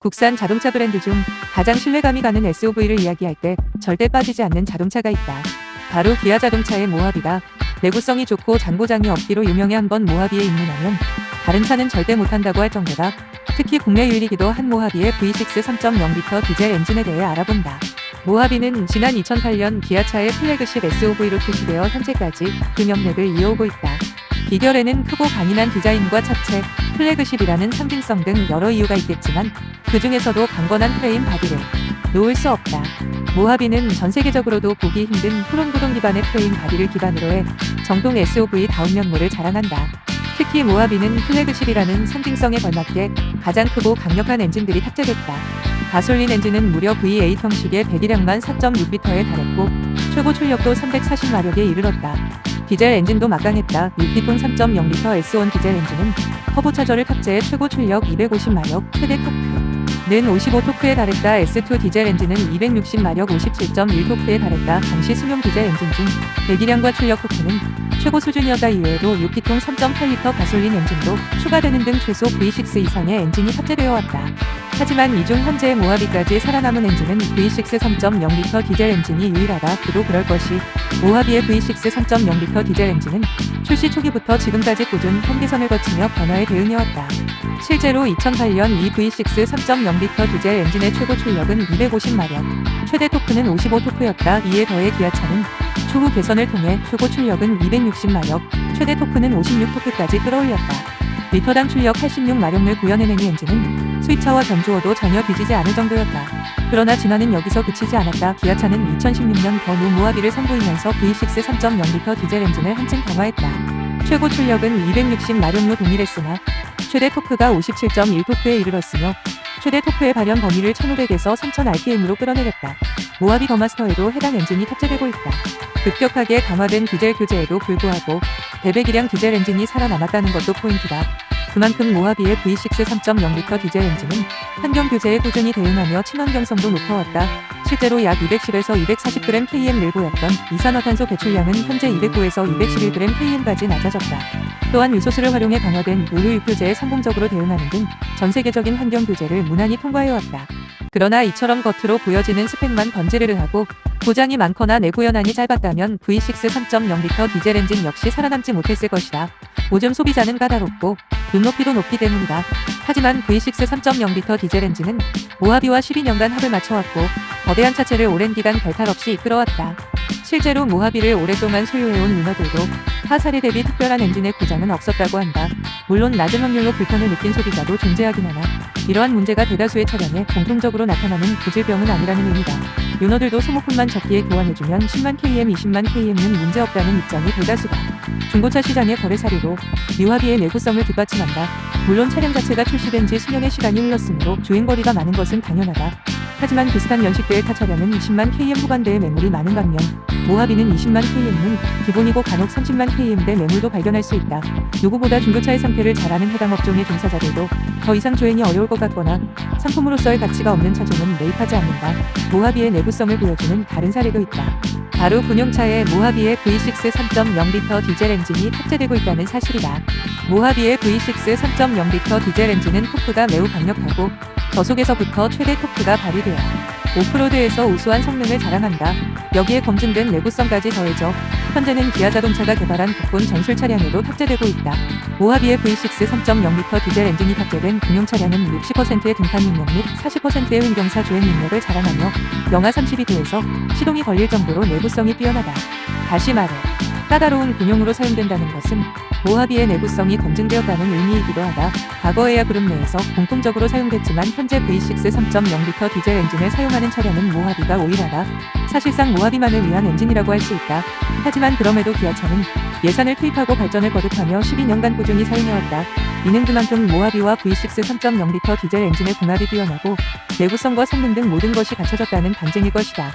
국산 자동차 브랜드 중 가장 신뢰감이 가는 SUV를 이야기할 때 절대 빠지지 않는 자동차가 있다. 바로 기아 자동차의 모하비다. 내구성이 좋고 잔고장이 없기로 유명해. 한번 모하비에 입문하면 다른 차는 절대 못한다고 할 정도다. 특히 국내 유일이기도 한 모하비의 V6 3.0L 디젤 엔진에 대해 알아본다. 모하비는 지난 2008년 기아차의 플래그십 SUV로 출시되어 현재까지 그 명맥을 이어오고 있다. 비결에는 크고 강인한 디자인과 차체, 플래그십이라는 상징성 등 여러 이유가 있겠지만 그 중에서도 강건한 프레임 바디를 놓을 수 없다. 모하비는 전 세계적으로도 보기 힘든 푸른구동 기반의 프레임 바디를 기반으로 해 정통 SUV다운 면모를 자랑한다. 특히 모하비는 플래그십이라는 상징성에 걸맞게 가장 크고 강력한 엔진들이 탑재됐다. 가솔린 엔진은 무려 V8 형식의 배기량만 4.6L에 달했고 최고 출력도 340마력에 이르렀다. 디젤 엔진도 막강했다. 6기통 3.0L S1 디젤 엔진은 터보차저를 탑재해 최고 출력 250마력, 최대 토크는 55토크에 달했다. S2 디젤 엔진은 260마력 57.1토크에 달했다. 당시 승용 디젤 엔진 중 배기량과 출력 토크는 최고 수준이었다. 이외에도 6기통 3.8L 가솔린 엔진도 추가되는 등 최소 V6 이상의 엔진이 탑재되어 왔다. 하지만 이 중 현재 모하비까지 살아남은 엔진은 V6 3.0L 디젤 엔진이 유일하다. 그도 그럴 것이 모하비의 V6 3.0L 디젤 엔진은 출시 초기부터 지금까지 꾸준 한계선을 거치며 변화에 대응해왔다. 실제로 2008년 이 V6 3.0L 디젤 엔진의 최고 출력은 250마력, 최대 토크는 55토크였다. 이에 더해 기아차는 추후 개선을 통해 최고 출력은 260마력, 최대 토크는 56토크까지 끌어올렸다. 리터당 출력 86마력을 구현해낸 이 엔진은 수입차와 견주어도 전혀 뒤지지 않을 정도였다. 그러나 진화는 여기서 그치지 않았다. 기아차는 2016년 더 노 모하비를 선보이면서 V6 3.0L 디젤 엔진을 한층 강화했다. 최고 출력은 260마력로 동일했으나 최대 토크가 57.1토크에 이르렀으며 최대 토크의 발현 범위를 1500에서 3000rpm으로 끌어내렸다. 모하비 더마스터에도 해당 엔진이 탑재되고 있다. 급격하게 강화된 디젤 교체에도 불구하고 대배기량 디젤 엔진이 살아남았다는 것도 포인트다. 그만큼 모하비의 V6 3.0L 디젤 엔진은 환경 교체에 꾸준히 대응하며 친환경성도 높아왔다. 실제로 약 210에서 240g km를 보였던 이산화탄소 배출량은 현재 209에서 211g km까지 낮아졌다. 또한 유소수를 활용해 강화된 오류 유표제에 성공적으로 대응하는 등 전 세계적인 환경 교제를 무난히 통과해왔다. 그러나 이처럼 겉으로 보여지는 스펙만 번지르르하고 고장이 많거나 내구 연한이 짧았다면 V6 3.0L 디젤 엔진 역시 살아남지 못했을 것이다. 오줌 소비자는 까다롭고 눈높이도 높기 때문이다. 하지만 V6 3.0L 디젤 엔진은 모하비와 12년간 합을 맞춰왔고 거대한 차체를 오랜 기간 별탈 없이 이끌어왔다. 실제로 모하비를 오랫동안 소유해온 유너들도 타 사례 대비 특별한 엔진의 고장은 없었다고 한다. 물론 낮은 확률로 불편을 느낀 소비자도 존재하긴 하나 이러한 문제가 대다수의 차량에 공통적으로 나타나는 고질병은 아니라는 의미다. 유너들도 소모품만 적기에 교환해주면 10만 km, 20만 km는 문제없다는 입장이 대다수다. 중고차 시장의 거래 사례로 모하비의 내구성을 뒷받침한다. 물론 차량 자체가 출시된 지 수년의 시간이 흘렀으므로 주행거리가 많은 것은 당연하다. 하지만 비슷한 연식대의 타 차량은 10만 km 후반대의 매물이 많은 반면 모하비는 20만 km는 기본이고 간혹 30만 km대 매물도 발견할 수 있다. 누구보다 중고차의 상태를 잘 아는 해당 업종의 종사자들도 더 이상 조행이 어려울 것 같거나 상품으로서의 가치가 없는 차종은 매입하지 않는다. 모하비의 내구성을 보여주는 다른 사례도 있다. 바로 군용차에 모하비의 V6 3.0L 디젤 엔진이 탑재되고 있다는 사실이다. 모하비의 V6 3.0L 디젤 엔진은 토크가 매우 강력하고 저속에서부터 최대 토크가 발휘되어 오프로드에서 우수한 성능을 자랑한다. 여기에 검증된 내구성까지 더해져 현재는 기아 자동차가 개발한 국본 전술 차량에도 탑재되고 있다. 모하비의 V6 3.0L 디젤 엔진이 탑재된 군용 차량은 60%의 등판 능력 및 40%의 hun경사 주행 능력을 자랑하며 영하 32도에서 시동이 걸릴 정도로 내구성이 뛰어나다. 다시 말해 까다로운 군용으로 사용된다는 것은 모하비의 내구성이 검증되었다는 의미이기도 하다. 과거에야 그룹 내에서 공통적으로 사용됐지만 현재 V6 3.0L 디젤 엔진을 사용하는 차량은 모하비가 오일하다. 사실상 모하비만을 위한 엔진이라고 할 수 있다. 하지만 그럼에도 기아차는 예산을 투입하고 발전을 거듭하며 12년간 꾸준히 사용해왔다. 이는 그만큼 모하비와 V6 3.0L 디젤 엔진의 궁합이 뛰어나고 내구성과 성능 등 모든 것이 갖춰졌다는 반증일 것이다.